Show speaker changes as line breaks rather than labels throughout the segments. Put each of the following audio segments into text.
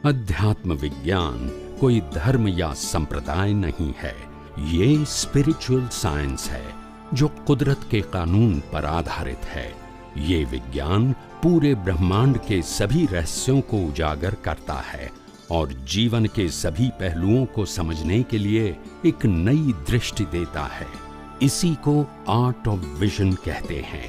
अध्यात्म विज्ञान कोई धर्म या संप्रदाय नहीं है, ये स्पिरिचुअल साइंस है जो कुदरत के कानून पर आधारित है। ये विज्ञान पूरे ब्रह्मांड के सभी रहस्यों को उजागर करता है और जीवन के सभी पहलुओं को समझने के लिए एक नई दृष्टि देता है। इसी को आर्ट ऑफ विजन कहते हैं,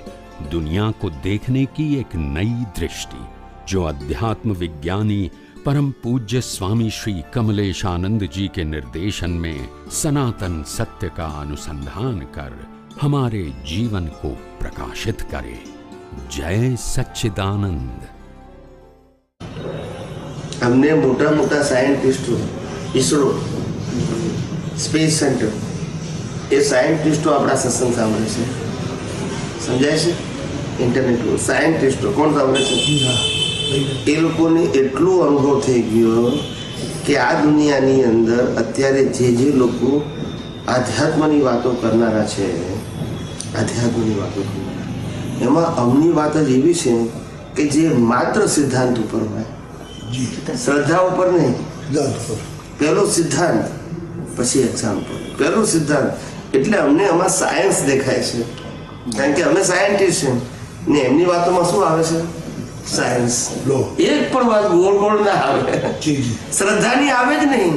दुनिया को देखने की एक नई दृष्टि, जो अध्यात्म विज्ञानी परम पूज्य स्वामी श्री कमलेशानंद जी के निर्देशन में सनातन सत्य का अनुसंधान कर हमारे जीवन को प्रकाशित करे। जय सच्चिदानंद।
हमने मोटा मोटा साइंटिस्टों, इसरो, स्पेस सेंटर, ये साइंटिस्टों अपना सत्संग सांभळे છે, સમજાય છે? ઇન્ટરનેટ પર સાયન્ટિસ્ટો કોણ સાંભળે છે? એ લોકોને એટલો અનુભવ થઈ ગયો કે આ દુનિયાની અંદર અત્યારે જે લોકો આધ્યાત્મની વાતો કરનારા છે, આધ્યાત્મની વાતો કરનારા, એમાં અમની વાત જ એવી છે કે જે માત્ર સિદ્ધાંત ઉપર હોય, શ્રદ્ધા ઉપર નહીં। પહેલો સિદ્ધાંત પછી એક્ઝામ્પલ, પહેલો સિદ્ધાંત એટલે અમને આમાં સાયન્સ દેખાય છે, કારણ કે અમે સાયન્ટિસ્ટ છે ને એમની વાતોમાં શું આવે છે? સાયન્સ। એક પણ વાત ગોળ ગોળ ના આવે, શ્રદ્ધાની આવે જ નહીં,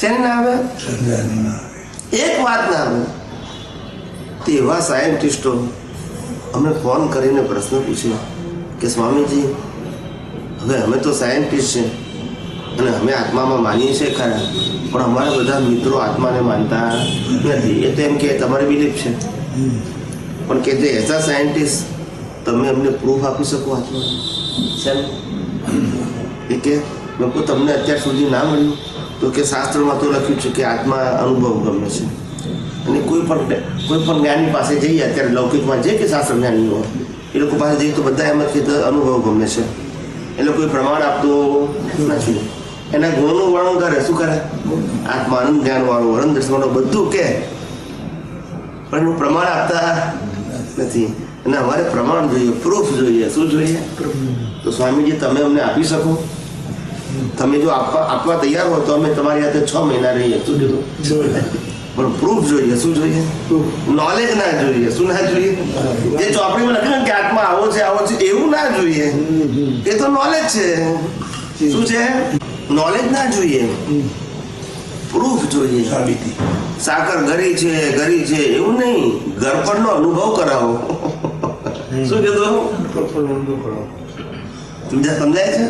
શેની ના આવે? એક વાત ના આવે। તેવા સાયન્ટિસ્ટો અમે ફોન કરીને પ્રશ્ન પૂછ્યો કે સ્વામીજી, હવે અમે તો સાયન્ટિસ્ટ છે અને અમે આત્મામાં માનીએ છીએ ખરા, પણ અમારા બધા મિત્રો આત્માને માનતા નથી। એ તો એમ કે તમારી બિલીફ છે, પણ કે જે એઝ અ સાયન્ટિસ્ટ તમે અમને પ્રૂફ આપી શકો આત્માનું? શેમ? એ કે મેં કહું તમને અત્યાર સુધી ના મળ્યું? તો કે શાસ્ત્રમાં તો લખ્યું છે કે આત્મા અનુભવ ગમે છે, અને કોઈ પણ જ્ઞાની પાસે જઈએ અત્યારે લૌકિકમાં જે કે શાસ્ત્ર જ્ઞાની હોય એ લોકો પાસે જઈએ તો બધા એમ જ કે અનુભવ ગમે છે, એટલે કોઈ પ્રમાણ આપતું નથી। એના ગુણોનું વર્ણન કરે, શું કરે? આત્મા આનંદ જ્ઞાનવાળું, વર્ણન દર્શનવાળું બધું કે, પણ એનું પ્રમાણ આપતા નથી। અને અમારે પ્રમાણ જોઈએ, પ્રૂફ જોઈએ। શું જોઈએ? તો સ્વામીજી તમે અમને આપી શકો? તમે જો આપવા તૈયાર હો તો અમે તમારી સાથે 6 મહિના રહીએ। શું કીધું? પણ પ્રૂફ જોઈએ। શું જોઈએ? નોલેજ ના જોઈએ। શું ના જોઈએ? જે ચોપડીમાં લખ્યું કે આત્મા આવો છે આવો છે એવું ના જોઈએ, એ તો નોલેજ છે। શું છે? નોલેજ ના જોઈએ, પ્રૂફ જોઈએ। સાકર ગરી છે એવું નહીં, ગરપણનો અનુભવ કરાવો। શું કીધું? સમજાય છે?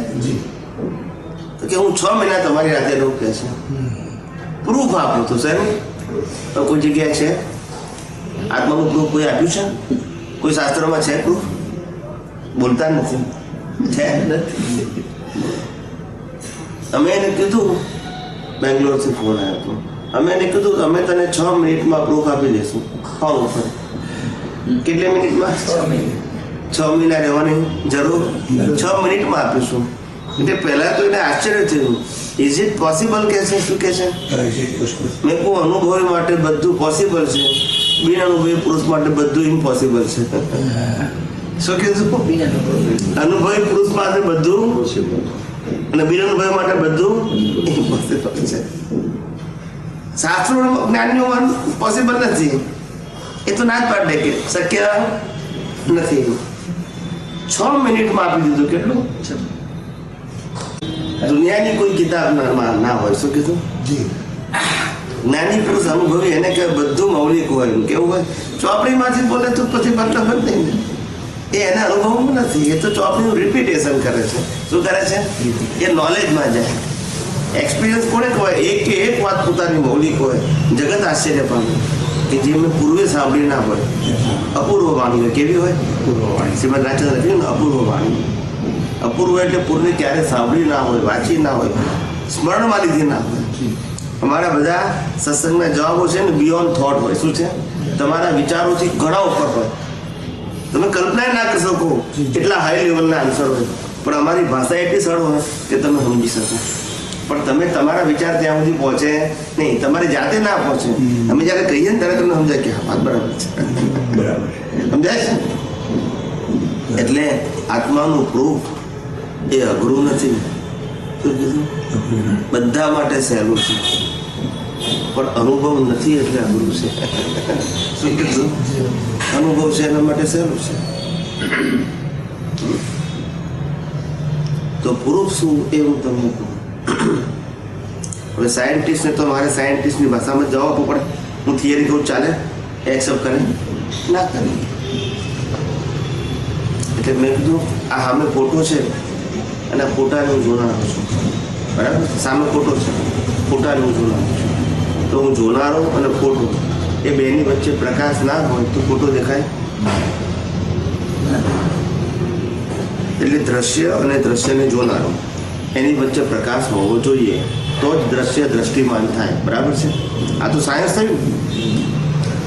તો કે હું 6 મહિના તમારી રાતે રહું કે છે, પ્રૂફ આપો તો સર। તો કોઈ જગ્યાએ છે આત્માનું પ્રૂફ કોઈ આપ્યું છે? કોઈ શાસ્ત્રમાં છે પ્રૂફ? બોલતા નથી, છે નથી। અમે એને કીધું, બેંગ્લોરથી ફોન આવ્યો હતો, અમે એને કીધું અમે તને 6 મિનિટમાં પ્રૂફ આપી દઈશું ફોન ઉપર। કેટલી મિનિટમાં? 6 મહિના રહેવાની જરૂર, 6 મિનિટમાં આપીશું। એટલે પહેલા તો એને આશ્ચર્ય થયું, ઇઝ ઇટ પોસિબલ કે છે? શું કે છે? મેં કહું અનુભવી માટે બધું પોસિબલ છે, બિન અનુભવી પુરુષ માટે બધું ઇમ્પોસિબલ છે। શું કીધું? અનુભવી પુરુષ માટે બધું અને બિન અનુભવી માટે બધું ઇમ્પોસિબલ છે। શાસ્ત્રો જ્ઞાનીઓ પોસિબલ નથી, એ તો ના જ પાડે કે શક્ય નથી। 6 મિનિટમાં આપી દીધું। કેટલું? દુનિયાની કોઈ કિતાબ ના હોય। શું કીધું? જ્ઞાની પુરુષ અનુભવી એને કે બધું મૌલિક હોય, કેવું હોય? ચોપડીમાંથી બોલે તો પછી મતલબ જ નહીં, એ એના અનુભવમાં નથી, એ તો ચોપડીનું રિપીટેશન કરે છે। શું કરે છે? એ નોલેજમાં જાય। એક્સપિરિયન્સ કોને કહેવાય? એક વાત પોતાની મૌલિક હોય, જગત આશ્ચર્ય પામે કે જે મેં પૂર્વે સાંભળી ના હોય, અપૂર્વ વાણી હોય। કેવી હોય? શ્રીમદ રાજચંદ્ર લખ્યું ને અપૂર્વ વાણી। અપૂર્વ એટલે પૂર્વે ક્યારે સાંભળી ના હોય, વાંચી ના હોય, સ્મરણમાં લીધી ના હોય। અમારા બધા સત્સંગના જવાબો છે ને બિયોન્ડ થોટ હોય। શું છે? તમારા વિચારોથી ઘણા ઉપર હોય, તમે કલ્પના ના કરી શકો એટલા હાઈ લેવલના આન્સર હોય, પણ અમારી ભાષા એટલી સરળ હોય કે તમે સમજી શકો, પણ તમે તમારા વિચાર ત્યાં સુધી પહોંચે નહીં, તમારી જાતે ના પહોંચે। અમે જ્યારે કહીએ ને ત્યારે તમને સમજાય કે હા વાત બરાબર છે, બરાબર સમજાય છે। એટલે આત્માનું પ્રૂફ એ અઘરું નથી, શું કીધું? બધા માટે સહેલું છે, પણ અનુભવ નથી એટલે અઘરું છે. શું કીધું? અનુભવ છે એના માટે સહેલું છે. તો પ્રૂફ શું એ હું તમને કહું. હવે સાયન્ટિસ્ટને તો મારે સાયન્ટિસ્ટની ભાષામાં જવાબ આપવો પડે. હું થિયરી કહું ચાલે, એક્સેપ્ટ કરે ના કરે. એટલે મેં કીધું આ સામે ફોટો છે અને આ ફોટાને હું જોનારો છું, બરાબર? સામે ફોટો છે, ફોટાને હું જોનારો છું. તો હું જોનારો અને ફોટો એ બેની વચ્ચે પ્રકાશ ના હોય તો ફોટો દેખાય. એટલે દ્રશ્ય અને દ્રશ્યને જોનારો એની વચ્ચે પ્રકાશ હોવો જોઈએ, તો જ દ્રશ્ય દ્રષ્ટિમાન થાય. બરાબર છે? આ તો સાયન્સ થયું,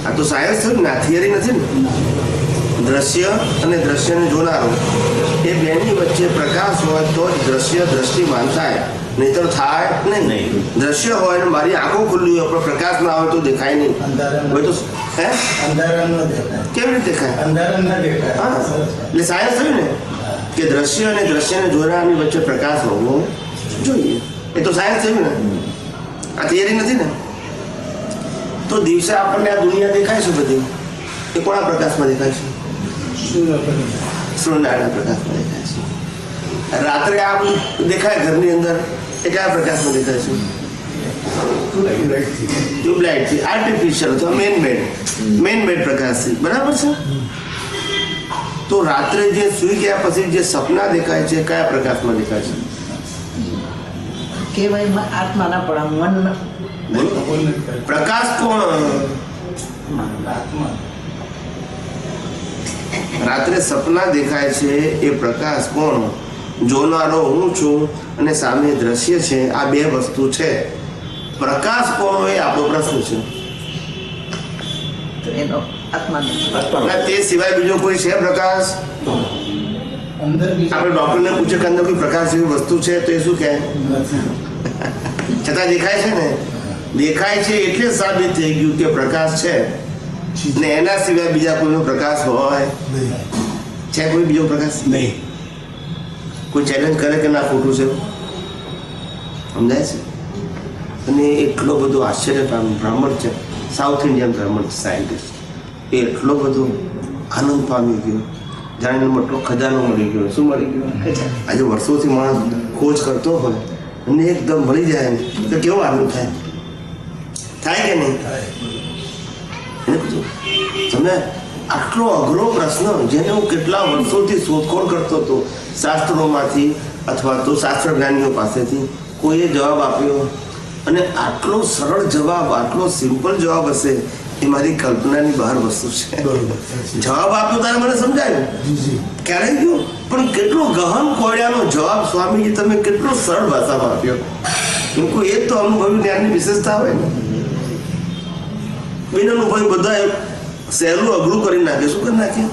આ તો સાયન્સ થયું ને, આ થિયરી નથી ને. દ્રશ્ય અને દ્રશ્યને જોનારો એ બેની વચ્ચે પ્રકાશ હોય તો જ દ્રશ્ય દ્રષ્ટિમાન થાય, નહીતર થાય નહીં. દ્રશ્ય હોય ને મારી આંખો ખુલ્લી હોય પણ પ્રકાશ ના હોય તો દેખાય નહીં. હોય તો કેવી રીતે દેખાય? હા, એટલે સાયન્સ થયું ને કે દ્રશ્ય અને દ્રશ્યને જોનારની વચ્ચે પ્રકાશ હોવો જોઈએ. એ તો સાયન્સ થયું ને, આ થિયરી નથી ને. તો દિવસે આપણને આ દુનિયા દેખાય છે બધી, એ કોના પ્રકાશમાં દેખાય છે? સૂર્યનારાયણના પ્રકાશમાં દેખાય છે. રાત્રે આ બધું દેખાય ઘરની અંદર, એ કયા પ્રકાશમાં દેખાય છે? ટ્યુબલાઇટથી, આર્ટિફિશિયલ અથવા મેન મેડ પ્રકાશથી. બરાબર છે? તો રાત્રે જે સુઈ ગયા પછી જે સપના દેખાય છે કયા પ્રકાશમાં દેખાય છે?
કેવાય આત્માના પણ મન.
પ્રકાશ કોણ? રાત્રે સપના દેખાય છે એ પ્રકાશ કોણ? જોનારો હું છું અને સામે દ્રશ્ય છે. આ બે વસ્તુ છે. પ્રકાશ કોણ એ આપણો પ્રશ્ન છે.
તો એનો આત્માનો.
તે સિવાય બીજો કોઈ છે પ્રકાશ? આપણે ડોક્ટરને પૂછે કે અંદર કોઈ પ્રકાશ જેવી વસ્તુ છે તો એ શું કહે? છતાં દેખાય છે ને. દેખાય છે એટલે સાબિત થઈ ગયું કે પ્રકાશ છે, ને એના સિવાય બીજા કોઈનો પ્રકાશ હોય છે? કોઈ બીજો પ્રકાશ નહીં. કોઈ ચેલેન્જ કરે કે ના ખોટું છે? સમજાય છે? અને એટલો બધો આશ્ચર્ય બ્રાહ્મણ છે, સાઉથ ઇન્ડિયન બ્રાહ્મણ સાયન્ટિસ્ટ, એ એટલો બધો આનંદ પામી ગયો, જાણે મોટો ખજાનો મળી ગયો. શું મળી ગયો? આજે વર્ષોથી માણસ ખોજ કરતો હોય અને એકદમ મળી જાય તો કેવો આનંદ થાય? થાય કે નહીં? એને પૂછો તમે આટલો અઘરો પ્રશ્ન જેને હું કેટલા વર્ષોથી શોધખોળ કરતો હતો શાસ્ત્રોમાંથી અથવા તો શાસ્ત્ર જ્ઞાનીઓ પાસેથી, કોઈએ જવાબ આપ્યો અને આટલો સરળ જવાબ, આટલો સિમ્પલ જવાબ હશે એ મારી કલ્પનાની બહાર વસ્તુ છે. જવાબ આપ્યો ત્યારે મને સમજાયું ક્યારે ગયો, પણ કેટલો ગહન કોળિયાનો જવાબ સ્વામીજી તમે કેટલો સરળ ભાષામાં આપ્યો. લોકો એ તો અનુભવી જ્ઞાનની વિશેષતા હોય ને. બિન અનુભવી બધા સહેલું અઘરું કરી નાખે. શું કરી નાખે?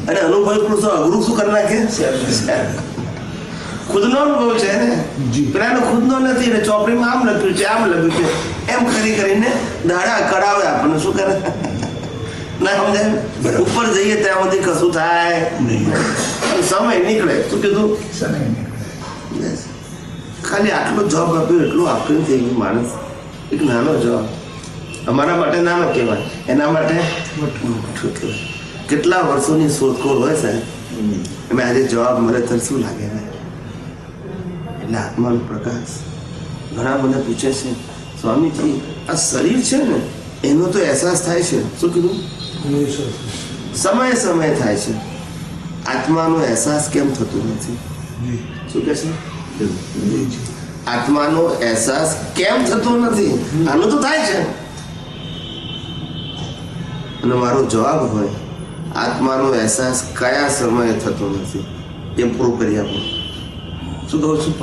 અને અનુભવી પુરુષો અઘરું શું કરી નાખે? ખુદનો અનુભવ છે ને, પેલાનો ખુદનો નથી ને. ચોપડીમાં આમ લખ્યું છે, આમ લખ્યું છે, એમ કરીને દાડા કરાવે આપણને. શું કરે? ના સમજાય? ઉપર જઈએ ત્યાં સુધી કશું થાય નહીં, સમય નીકળે. શું કીધું? ખાલી આટલો જવાબ આપ્યો, એટલું આપ્યું થઈ ગયું માણસ. એક નાનો જવાબ અમારા માટે નાનો કહેવાય, એના માટે કેટલા વર્ષોની શોધખોળ હોય સાહેબ. એમ આજે જવાબ મળે તો શું લાગે ને? એટલે આત્માનો પ્રકાશ. ઘણા મને પૂછે છે સ્વામીજી આ શરીર છે ને એનો તો અહેસાસ થાય છે. શું કીધું? સમય થાય છે. આત્માનો અહેસાસ કેમ થતો નથી? શું કહે છે? આત્માનો અહેસાસ કેમ થતો નથી? આનો તો થાય છે. અને મારો જવાબ હોય આત્માનો અહેસાસ કયા સમયે થતો નથી એ પૂરું કરી આપો. શું કહું છું?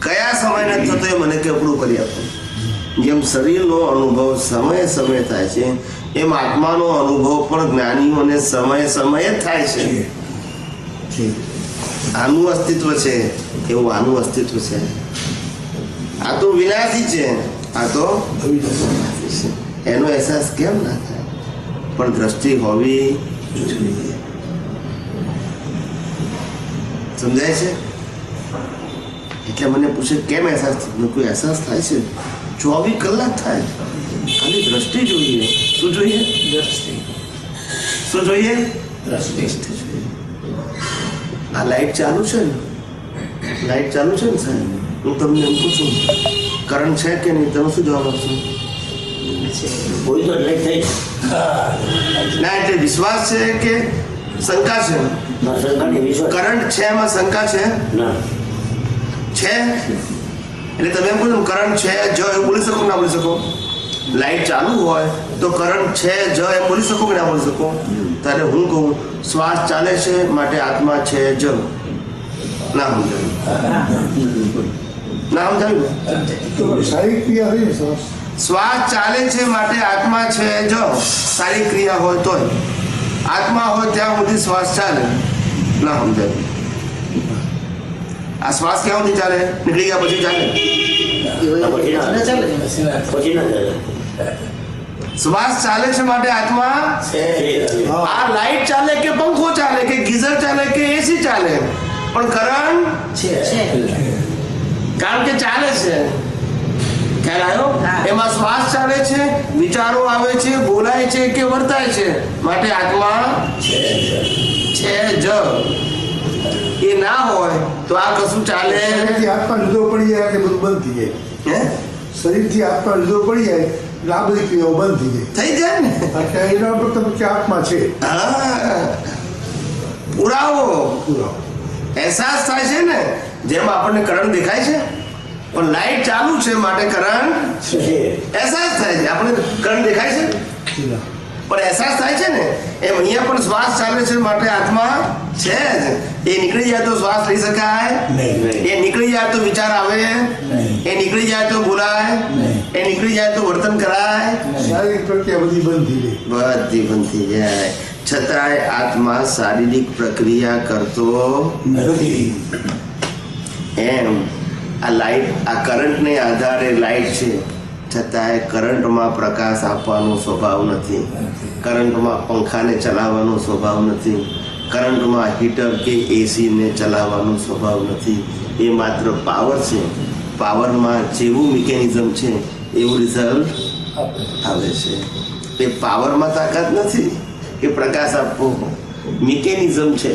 કયા સમય નથી થતો એ મને કે પૂરું કરી આપો. જેમ શરીરનો અનુભવ સમયે થાય છે એમ આત્માનો અનુભવ પણ જ્ઞાનીઓને સમયે થાય છે. આનું અસ્તિત્વ છે એવું આનું અસ્તિત્વ છે. આ તો વિનાશી છે, આ તો અવિનાશી છે. એનો અહેસાસ કેમ ના થાય? પણ દ્રષ્ટિ હોવી જોઈએ. સમજાય છે? એટલે મને પૂછે કેમ અહેસાસ થયો? કોઈ અહેસાસ થાય છે? 24 કલાક થાય, ખાલી દ્રષ્ટિ જોઈએ. શું જોઈએ? શું જોઈએ? દ્રષ્ટિ જોઈએ. આ લાઈટ ચાલુ છે ને, લાઈટ ચાલુ છે ને સાહેબ, હું તમને એમ પૂછું કરંટ છે કે નહીં, તમે શું જવાબ આપશો? ના, એટલે વિશ્વાસ છે કે શંકા છે? કરંટ છે એમાં શંકા છે? છે એટલે તમે એમ કહો કરંટ છે જો એવું બોલી શકો ના બોલી શકો? લાઈટ ચાલુ હોય તો કરંટ છે જો એમ બોલી શકો કે ના બોલી શકો? ત્યારે હું કહું શ્વાસ ચાલે છે માટે આત્મા છે જ. ના સમજાયું? ના સમજાયું? શ્વાસ ચાલે છે માટે આત્મા છે જ. સારી ક્રિયા હોય તોય આત્મા હોય ત્યાં સુધી શ્વાસ ચાલે. ના સમજાયું? આ શ્વાસ ક્યાં સુધી ચાલે? નીકળી ગયા પછી ચાલે? શ્વાસ ચાલે છે માટે આત્મા આ લાઈટ ચાલે કે પંખો ચાલે કે ગીઝર ચાલે કે એસી ચાલે પણ કરંટ છે કારણ કે ચાલે છે. ખ્યાલ આવ્યો? એમાં શ્વાસ ચાલે છે, વિચારો આવે છે, બોલાય છે કે વર્તાય છે માટે આત્મા છે જ. એ ના હોય તો આ કશું ચાલે?
આત્મા જુદો પડી જાય એટલે બધું બંધ થઈ જાય. શરીરથી આત્મા જુદો પડી જાય એટલે આ બધી ક્રિયાઓ બંધ થઈ
જાય ને.
એના મતલબ કે આત્મા છે.
પુરાવો અહેસાસ થાય છે ને, જેમ આપણને કરંટ દેખાય છે પણ લાઈટ ચાલુ છે માટે કરંટ અહેસાસ થાય છે. આપણે કરંટ દેખાય છે પણ અહેસાસ થાય છે ને, એમ અહીંયા પણ શ્વાસ ચાલે છે માટે આત્મા છે જ. એ નીકળી જાય તો શ્વાસ લઈ શકાય? એ નીકળી જાય તો વિચાર આવે? એ નીકળી જાય તો બોલાય? એ નીકળી જાય તો વર્તન કરાય?
શારીરિક પ્રક્રિયા બધી બંધ થઈ જાય.
બધી બંધ થઈ જાય. છતાંય આત્મા શારીરિક પ્રક્રિયા કરતો નથી. એમ આ લાઈટ, આ કરંટને આધારે લાઈટ છે, છતાંય કરંટમાં પ્રકાશ આપવાનો સ્વભાવ નથી, કરંટમાં પંખાને ચલાવવાનો સ્વભાવ નથી, કરંટમાં હીટર કે એસીને ચલાવવાનો સ્વભાવ નથી. એ માત્ર પાવર છે. પાવરમાં જેવું મિકેનિઝમ છે એવું રિઝલ્ટ આવે છે. એ પાવરમાં તાકાત નથી કે પ્રકાશ આપવો, મિકેનિઝમ છે.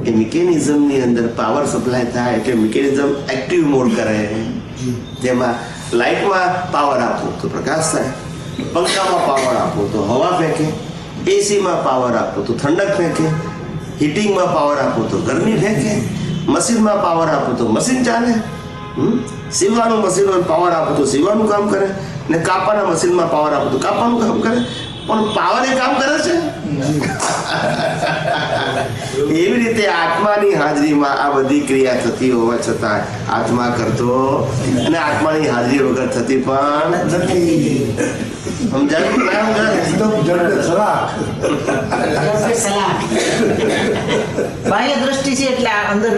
એ મિકેનિઝમની અંદર પાવર સપ્લાય થાય એટલે મિકેનિઝમ એક્ટિવ મોડ કરે. જેમાં લાઇટમાં પાવર આપો તો પ્રકાશ થાય, પંખામાં પાવર આપો તો હવા ફેંકે, એસીમાં પાવર આપો તો ઠંડક ફેંકે, હીટિંગમાં પાવર આપો તો ગરમી ફેંકે, મશીનમાં પાવર આપો તો મશીન ચાલે, સીવવાનું મશીનમાં પાવર આપો તો સીવવાનું કામ કરે, ને કાપવાના મશીનમાં પાવર આપો તો કાપવાનું કામ કરે. પણ પાવર એ કામ કરે છે? એવી રીતે આત્માની હાજરીમાં આ બધી ક્રિયા થતી હોવા છતાં આત્મા કરતો, અને આત્માની હાજરી વગર થતી પણ નથી.
બાહ્ય દ્રષ્ટિ છે એટલે અંદર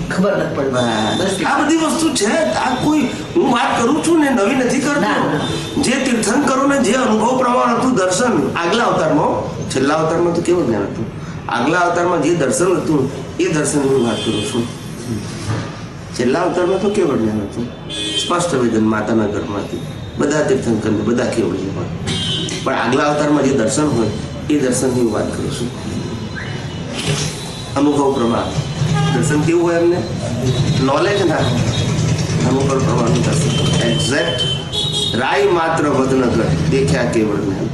ખબર નથી પડતી.
આ બધી વસ્તુ છે. આ કોઈ હું વાત કરું છું ને નવી નથી કરતો. જે તીર્થંકરો ને જે અનુભવ પ્રમાણ હતું દર્શન, આગલા અવતારમાં, છેલ્લા અવતારમાં તો કેવું જ્ઞાન હતું, આગલા અવતારમાં જે દર્શન હતું એ દર્શનની વાત કરું છું. છેલ્લા અવતારમાં તો કેવું જ્ઞાન હતું, સ્પષ્ટ વેદન માતાના ગર્ભમાંથી બધા તીર્થંકરને બધા કેવળ પણ આગલા અવતારમાં જે દર્શન હોય એ દર્શનની વાત કરું છું. અનુભવ પ્રમાણ દર્શન કેવું હોય એમને નોલેજ ના, અનુભવ પ્રમાણનું દર્શન એક્ઝેક્ટ રાય માત્ર વદન દેખ્યા કેવળ જ્ઞાન.